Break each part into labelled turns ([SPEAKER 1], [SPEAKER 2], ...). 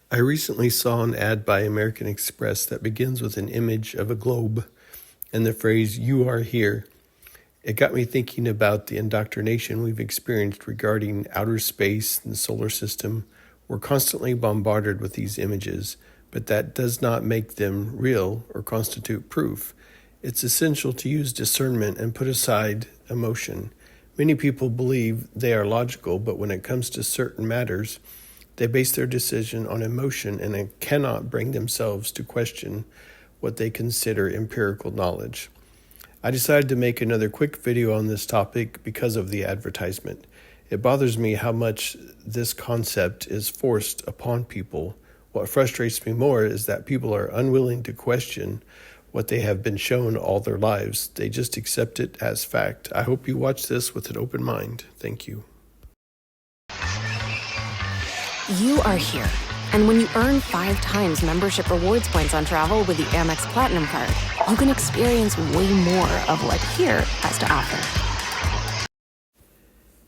[SPEAKER 1] I recently saw an ad by American Express that begins with an image of a globe and the phrase, "You are here." It got me thinking about the indoctrination we've experienced regarding outer space and the solar system. We're constantly bombarded with these images, but that does not make them real or constitute proof. It's essential to use discernment and put aside emotion. Many people believe they are logical, but when it comes to certain matters, they base their decision on emotion and cannot bring themselves to question what they consider empirical knowledge. I decided to make another quick video on this topic because of the advertisement. It bothers me how much this concept is forced upon people. What frustrates me more is that people are unwilling to question what they have been shown all their lives. They just accept it as fact. I hope you watch this with an open mind. Thank you.
[SPEAKER 2] You are here. And when you earn 5 times membership rewards points on travel with the Amex Platinum Card, you can experience way more of what here has to offer.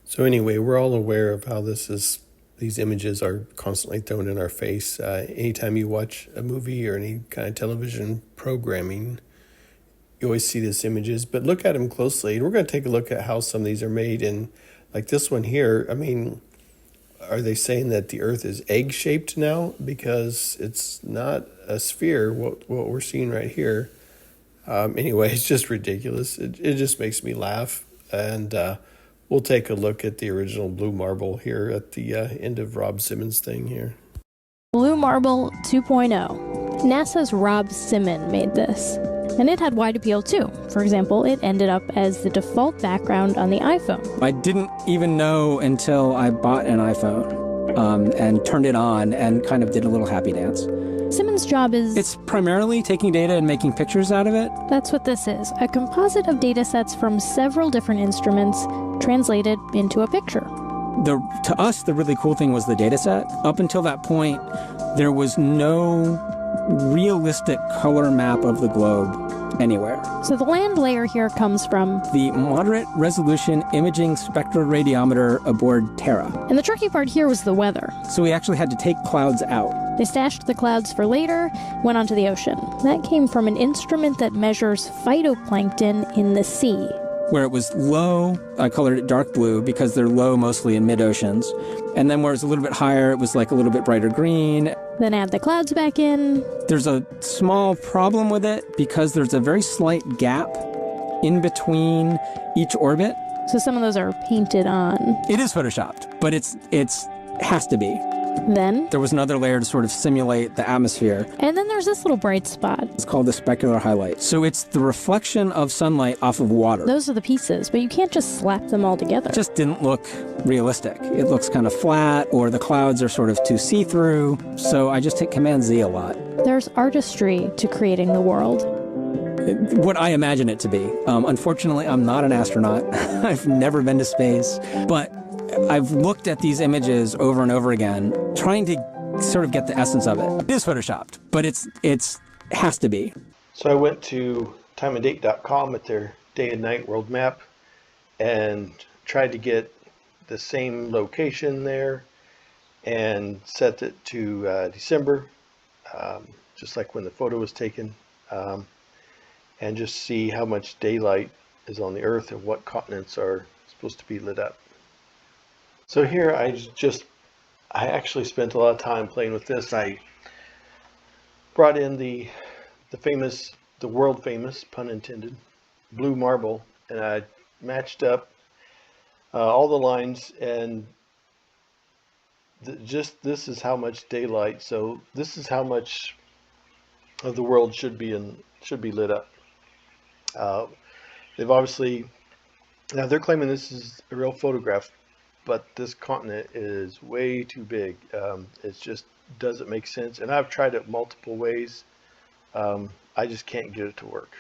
[SPEAKER 1] So anyway, we're all aware of how these images are constantly thrown in our face. Anytime you watch a movie or any kind of television programming, you always see these images, but look at them closely. We're going to take a look at how some of these are made. And like this one here, are they saying that the earth is egg-shaped now? Because it's not a sphere, what we're seeing right here. Anyway, it's just ridiculous. It just makes me laugh. And we'll take a look at the original blue marble here at the end of Rob Simmons' thing here.
[SPEAKER 3] Blue Marble 2.0. NASA's Rob Simmons made this. And it had wide appeal too. For example, it ended up as the default background on the iPhone.
[SPEAKER 4] I didn't even know until I bought an iPhone and turned it on and kind of did a little happy dance.
[SPEAKER 3] Simmons' job is...
[SPEAKER 4] It's primarily taking data and making pictures out of it.
[SPEAKER 3] That's what this is. A composite of data sets from several different instruments translated into a picture.
[SPEAKER 4] To us, the really cool thing was the data set. Up until that point, there was no realistic color map of the globe anywhere.
[SPEAKER 3] So the land layer here comes from
[SPEAKER 4] the Moderate Resolution Imaging Spectroradiometer aboard Terra.
[SPEAKER 3] And the tricky part here was the weather.
[SPEAKER 4] So we actually had to take clouds out.
[SPEAKER 3] They stashed the clouds for later, went onto the ocean. That came from an instrument that measures phytoplankton in the sea.
[SPEAKER 4] Where it was low, I colored it dark blue because they're low mostly in mid-oceans. And then where it's a little bit higher, it was like a little bit brighter green.
[SPEAKER 3] Then add the clouds back in.
[SPEAKER 4] There's a small problem with it because there's a very slight gap in between each orbit.
[SPEAKER 3] So some of those are painted on.
[SPEAKER 4] It is photoshopped, but it's has to be.
[SPEAKER 3] Then
[SPEAKER 4] there was another layer to sort of simulate the atmosphere.
[SPEAKER 3] And then there's this little bright spot.
[SPEAKER 4] It's called the specular highlight. So it's the reflection of sunlight off of water.
[SPEAKER 3] Those are the pieces, but you can't just slap them all together.
[SPEAKER 4] It just didn't look realistic. It looks kind of flat, or the clouds are sort of too see-through. So I just hit Command-Z a lot.
[SPEAKER 3] There's artistry to creating the world.
[SPEAKER 4] What I imagine it to be. Unfortunately, I'm not an astronaut. I've never been to space, but I've looked at these images over and over again, trying to sort of get the essence of it. It is photoshopped, but it has to be.
[SPEAKER 1] So I went to timeanddate.com at their day and night world map and tried to get the same location there and set it to December, just like when the photo was taken, and just see how much daylight is on the Earth and what continents are supposed to be lit up. So here I actually spent a lot of time playing with this. I brought in the world famous, pun intended, blue marble, and I matched up all the lines, and this is how much daylight. So this is how much of the world should be lit up. They've obviously, now they're claiming this is a real photograph, but this continent is way too big. It just doesn't make sense. And I've tried it multiple ways. I just can't get it to work.